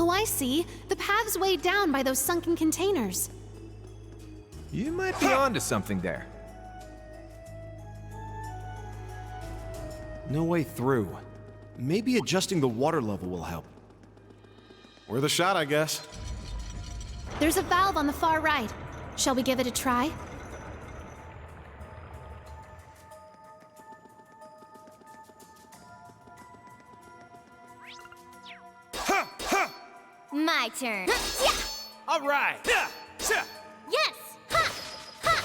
Oh, I see. The path's weighed down by those sunken containers. You might be onto something there. No way through. Maybe adjusting the water level will help. Worth a shot, I guess. There's a valve on the far right. Shall we give it a try? My turn. All right. Yes! Ha! Ha!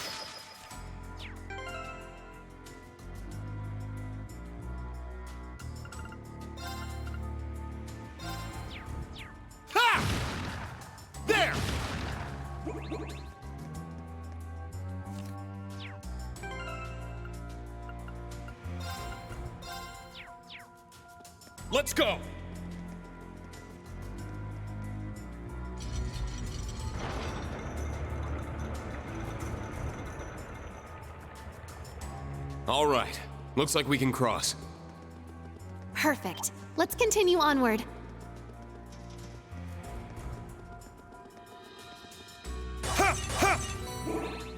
Ha! There! Let's go! All right. Looks like we can cross. Perfect. Let's continue onward.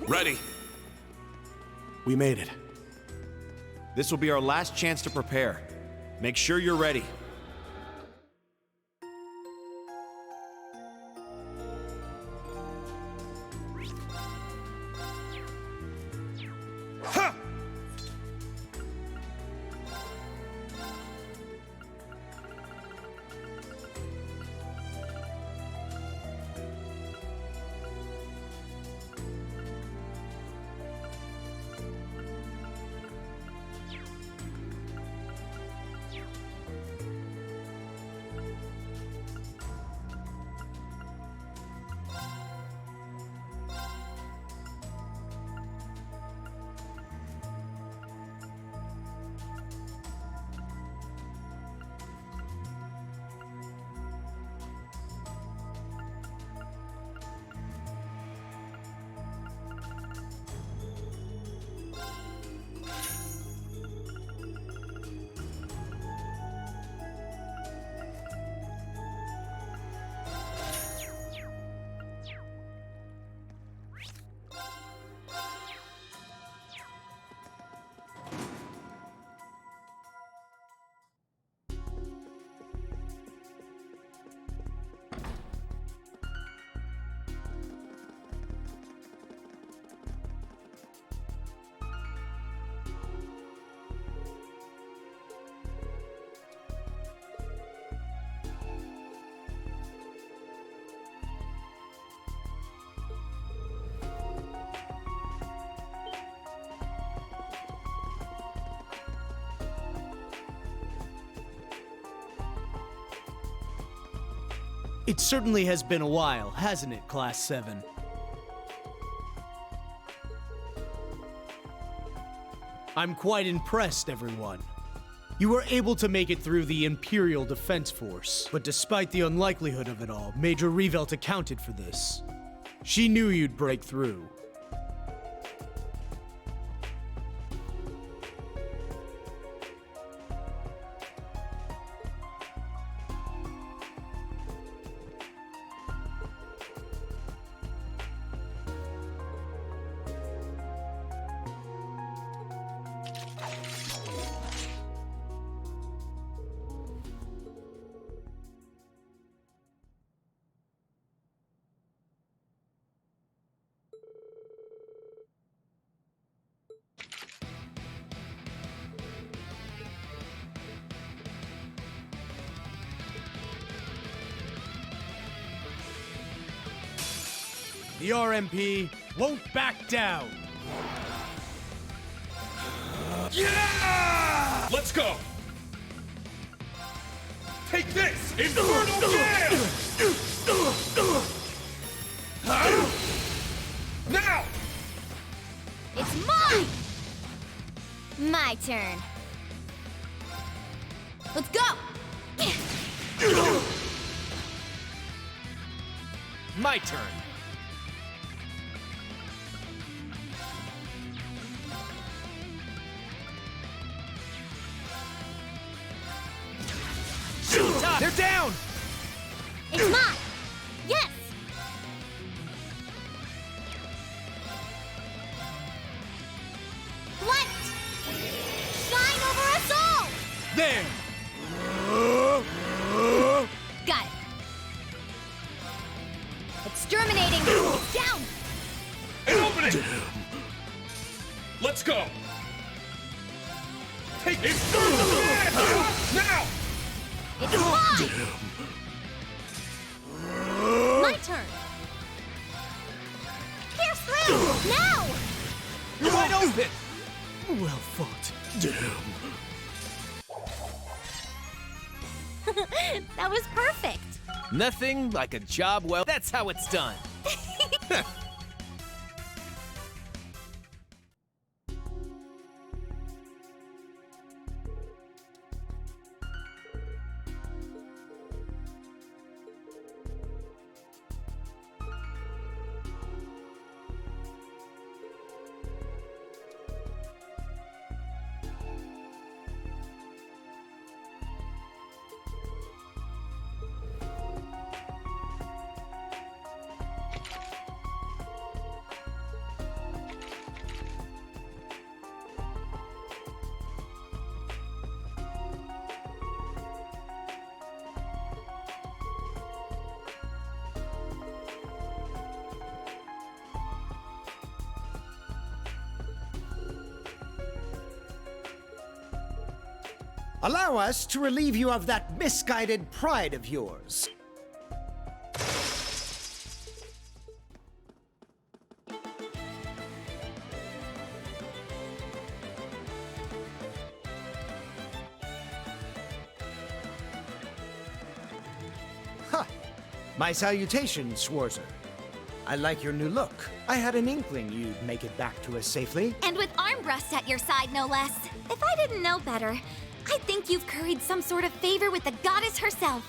Ready. We made it. This will be our last chance to prepare. Make sure you're ready. It certainly has been a while, hasn't it, Class VII? I'm quite impressed, everyone. You were able to make it through the Imperial Defense Force, but despite the unlikelihood of it all, Major Revelt accounted for this. She knew you'd break through. The RMP won't back down. Yeah! Let's go! Take this! Infernal Jam! Now! It's mine! My turn. Let's go! My turn. It's They're down! mine! Exterminating! Down! An opening! Let's go! Take it! Now! It's mine! My turn! Pierce through! Now! You're wide open! Well fought. That was perfect! Nothing like a job well. That's how it's done. Allow us to relieve you of that misguided pride of yours. Ha! My salutations, Schwarzer. I like your new look. I had an inkling you'd make it back to us safely. And with Armbrust at your side, no less. If I didn't know better, I think you've curried some sort of favor with the goddess herself.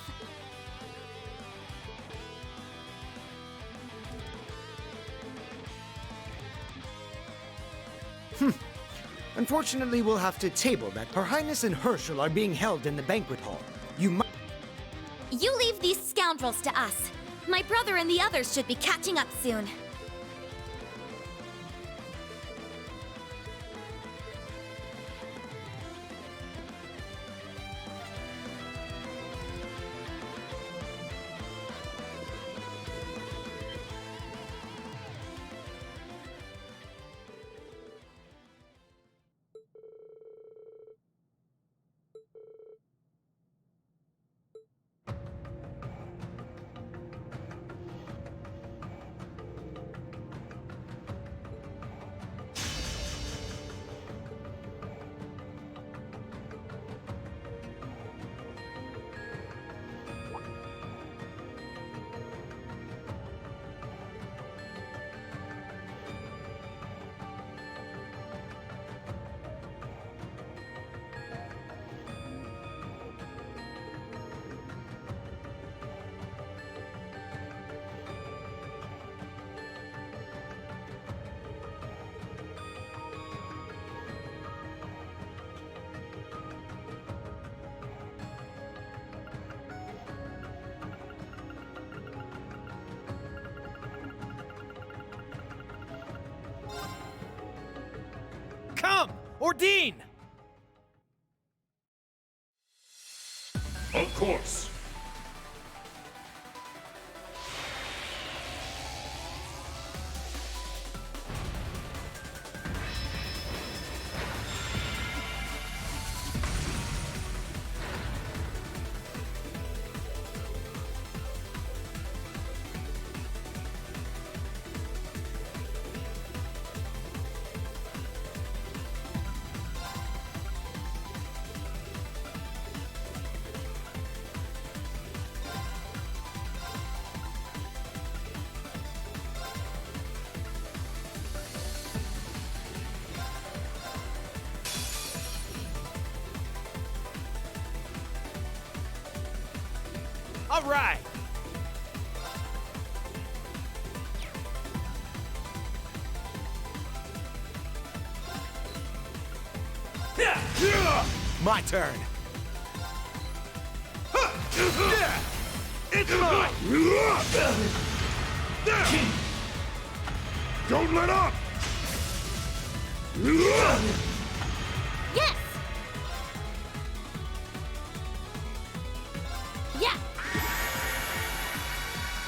Unfortunately, we'll have to table that Her Highness and Herschel are being held in the banquet hall. You might... You leave these scoundrels to us. My brother and the others should be catching up soon. Come! Ordine! Of course. All right! My turn. It's mine! Don't let up! Yes! Yeah!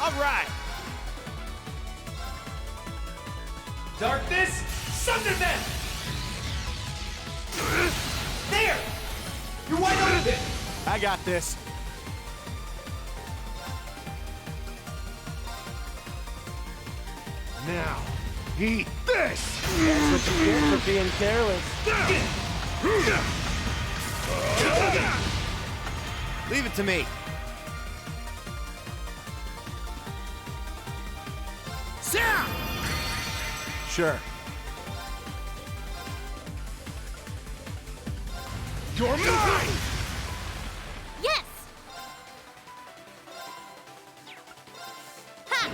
All right! Darkness, sunder them! There! You're wide open! I got this. Now, eat this! That's what you get for being careless. Leave it to me. Sarah! Sure. You're mine! Yes! Ha!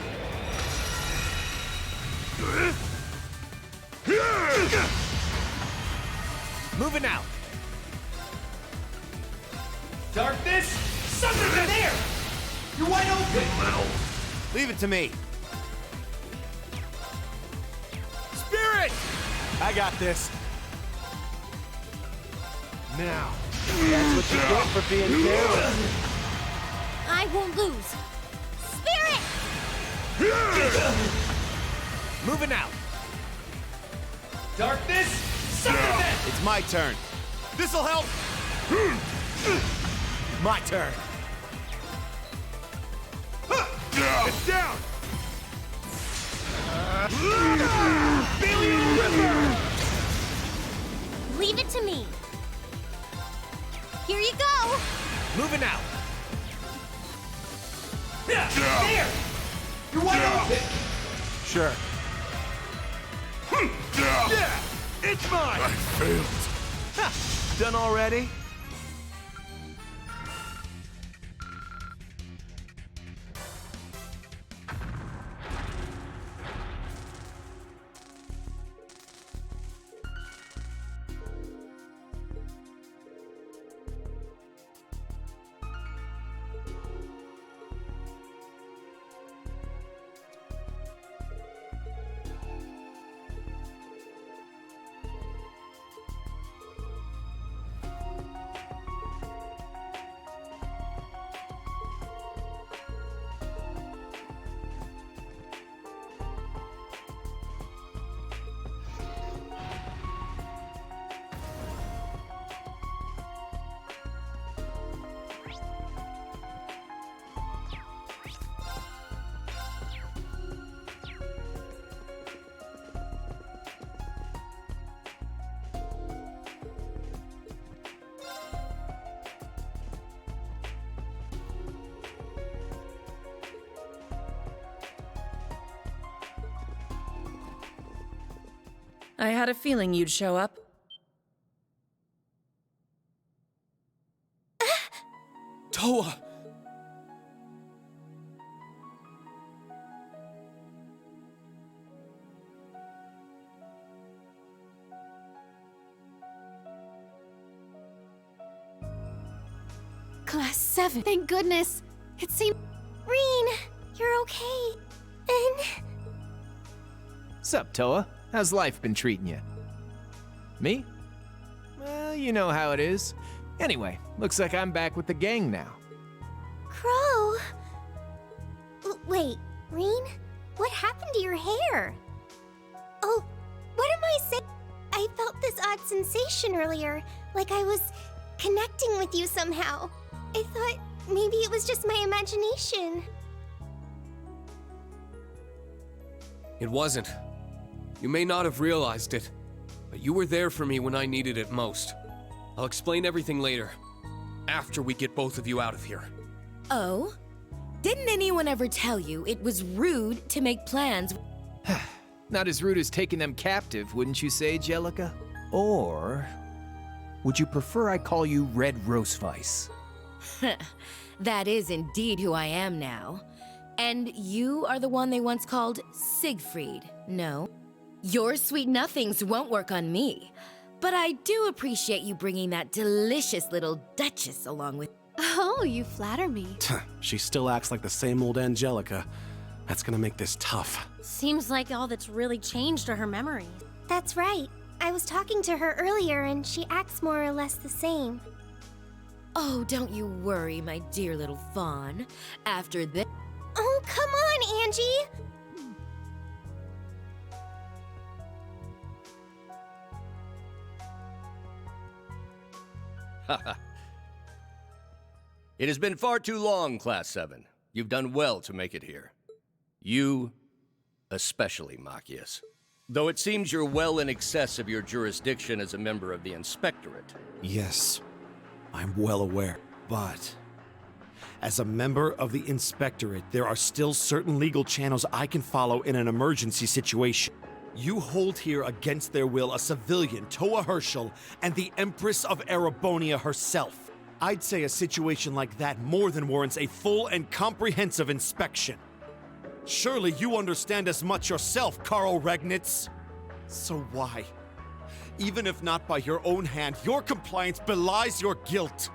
Moving out. Darkness, sunder them! There! You're wide open! Leave it to me. Spirit! I got this. Now, That's what you get for being careless. I won't lose. Spirit! Moving out. darkness, sunder them! It's my turn. This'll help. My turn. It's down! Billion Ripper! Leave it to me. Here you go. Moving out. There! You're wide open! Sure. Yeah! It's mine! I failed. Done already? I had a feeling you'd show up. Towa! Class 7. Thank goodness. It seemed... Rean, you're okay. And... Sup, Towa? How's life been treating you? Me? Well, you know how it is. Anyway, looks like I'm back with the gang now. Crow. Wait, Rean? What happened to your hair? Oh, what am I saying? I felt this odd sensation earlier, like I was connecting with you somehow. I thought maybe it was just my imagination. It wasn't. You may not have realized it, but you were there for me when I needed it most. I'll explain everything later, after we get both of you out of here. Oh? Didn't anyone ever tell you it was rude to make plans? Not as rude as taking them captive, wouldn't you say, Jellica? Or would you prefer I call you Red Rosevice? That is indeed who I am now. And you are the one they once called Siegfried, no? Your sweet nothings won't work on me. But I do appreciate you bringing that delicious little duchess along with... Oh, you flatter me. She still acts like the same old Angelica. That's gonna make this tough. Seems like all that's really changed are her memories. That's right. I was talking to her earlier and she acts more or less the same. Oh, don't you worry, my dear little fawn. After this... Oh, come on, Angie! It has been far too long, Class 7. You've done well to make it here. You, especially, Machias. Though it seems you're well in excess of your jurisdiction as a member of the Inspectorate. Yes, I'm well aware. But as a member of the Inspectorate, there are still certain legal channels I can follow in an emergency situation. You hold here against their will a civilian, Towa Herschel, and the Empress of Erebonia herself. I'd say a situation like that more than warrants a full and comprehensive inspection. Surely you understand as much yourself, Karl Regnitz. So why? Even if not by your own hand, your compliance belies your guilt.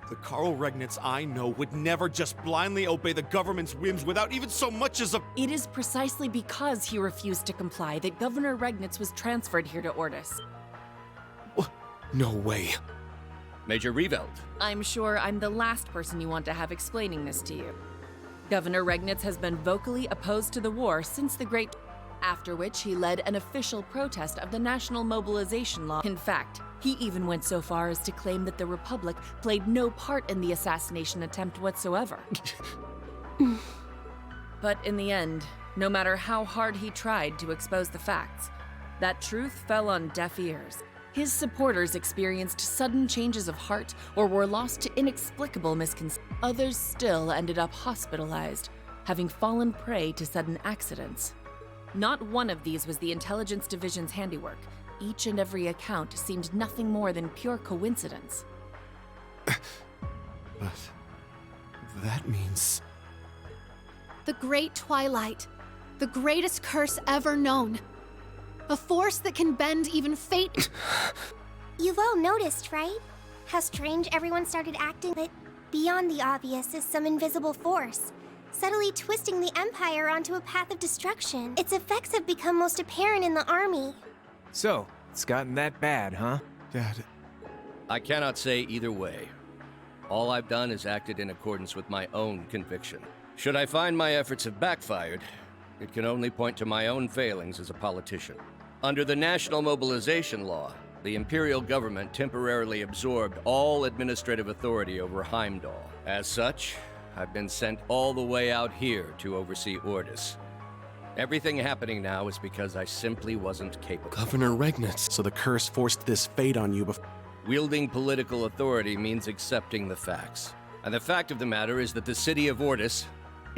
The Karl Regnitz I know would never just blindly obey the government's whims without even so much as a— It is precisely because he refused to comply that Governor Regnitz was transferred here to Ordis. No way. Major Reveld. I'm sure I'm the last person you want to have explaining this to you. Governor Regnitz has been vocally opposed to the war since the Great... After which he led an official protest of the National Mobilization Law. In fact, he even went so far as to claim that the Republic played no part in the assassination attempt whatsoever. But in the end, no matter how hard he tried to expose the facts, that truth fell on deaf ears. His supporters experienced sudden changes of heart or were lost to inexplicable misconceptions. Others still ended up hospitalized, having fallen prey to sudden accidents. Not one of these was the Intelligence Division's handiwork. Each and every account seemed nothing more than pure coincidence. But that means... The Great Twilight. The greatest curse ever known. A force that can bend even fate. You've all noticed, right? How strange everyone started acting, but beyond the obvious is some invisible force, subtly twisting the Empire onto a path of destruction. Its effects have become most apparent in the army. So, it's gotten that bad, huh? Dad... I cannot say either way. All I've done is acted in accordance with my own conviction. Should I find my efforts have backfired, it can only point to my own failings as a politician. Under the National Mobilization Law, the Imperial government temporarily absorbed all administrative authority over Heimdall. As such, I've been sent all the way out here to oversee Ordis. Everything happening now is because I simply wasn't capable. Governor Regnitz. So the curse forced this fate on you before. Wielding political authority means accepting the facts. And the fact of the matter is that the city of Ordis,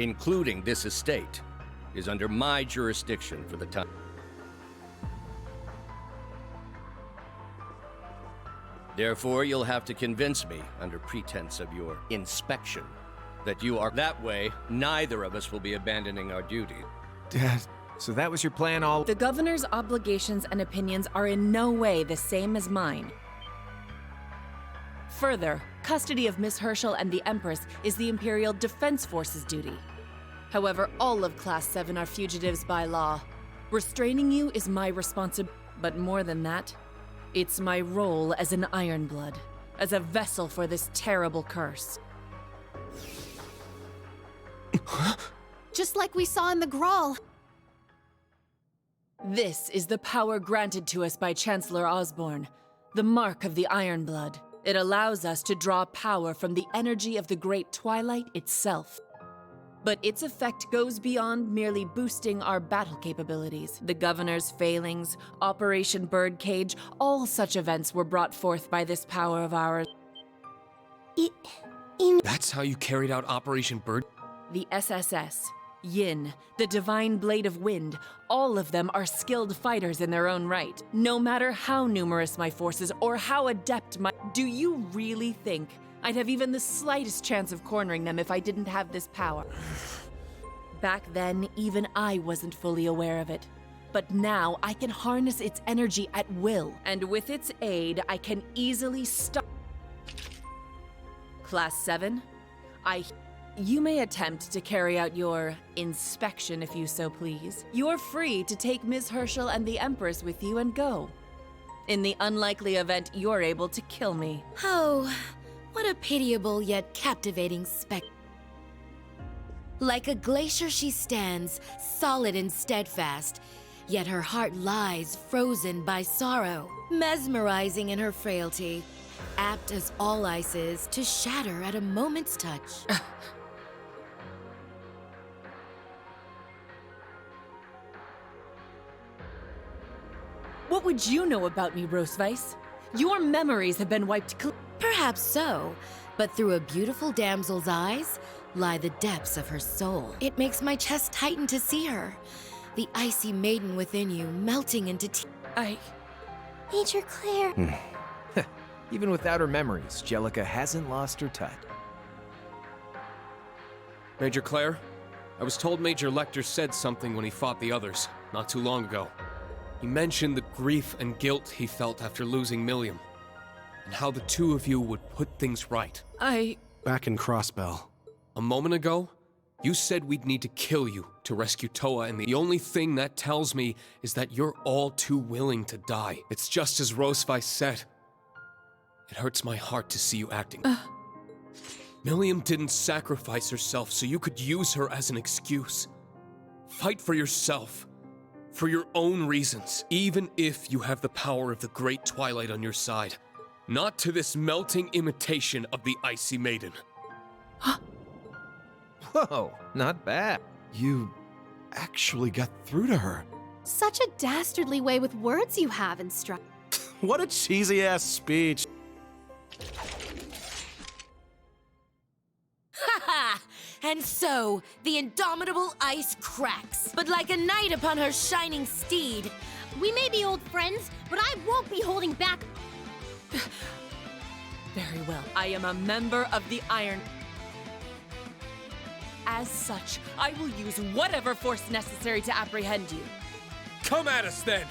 including this estate, is under my jurisdiction for the time. Therefore, you'll have to convince me, under pretense of your inspection, that you are that way. Neither of us will be abandoning our duty. Dad, so that was your plan all— The Governor's obligations and opinions are in no way the same as mine. Further, custody of Miss Herschel and the Empress is the Imperial Defense Force's duty. However, all of Class 7 are fugitives by law. Restraining you is my responsibility, but more than that, it's my role as an Ironblood, as a vessel for this terrible curse. Just like we saw in the Grawl. This is the power granted to us by Chancellor Osborne, the mark of the Ironblood. It allows us to draw power from the energy of the Great Twilight itself. But its effect goes beyond merely boosting our battle capabilities. The Governor's failings, Operation Birdcage, all such events were brought forth by this power of ours. That's how you carried out Operation Bird? The SSS, Yin, the Divine Blade of Wind, all of them are skilled fighters in their own right. No matter how numerous my forces or how adept my— Do you really think I'd have even the slightest chance of cornering them if I didn't have this power? Back then, even I wasn't fully aware of it. But now I can harness its energy at will, and with its aid, I can easily stop— Class 7, You may attempt to carry out your inspection if you so please. You're free to take Ms. Herschel and the Empress with you and go. In the unlikely event you're able to kill me. Oh, what a pitiable yet captivating spectacle. Like a glacier she stands, solid and steadfast, yet her heart lies frozen by sorrow. Mesmerizing in her frailty, apt as all ice is to shatter at a moment's touch. What would you know about me, Roseweiss? Your memories have been wiped clean. Perhaps so, but through a beautiful damsel's eyes lie the depths of her soul. It makes my chest tighten to see her, the icy maiden within you melting into Major Claire. Even without her memories, Jellica hasn't lost her touch. Major Claire, I was told Major Lecter said something when he fought the others, not too long ago. He mentioned the grief and guilt he felt after losing Milliam, and how the two of you would put things right. Back in Crossbell. A moment ago, you said we'd need to kill you to rescue Towa, and the only thing that tells me is that you're all too willing to die. It's just as Roseweiss said. It hurts my heart to see you acting. Milliam didn't sacrifice herself so you could use her as an excuse. Fight for yourself. For your own reasons, even if you have the power of the Great Twilight on your side. Not to this melting imitation of the Icy Maiden. Whoa, not bad. You actually got through to her. Such a dastardly way with words you have, instructor. What a cheesy-ass speech. Ha! And so, the indomitable ice cracks. But like a knight upon her shining steed. We may be old friends, but I won't be holding back. Very well. I am a member of the Iron. As such, I will use whatever force necessary to apprehend you. Come at us then!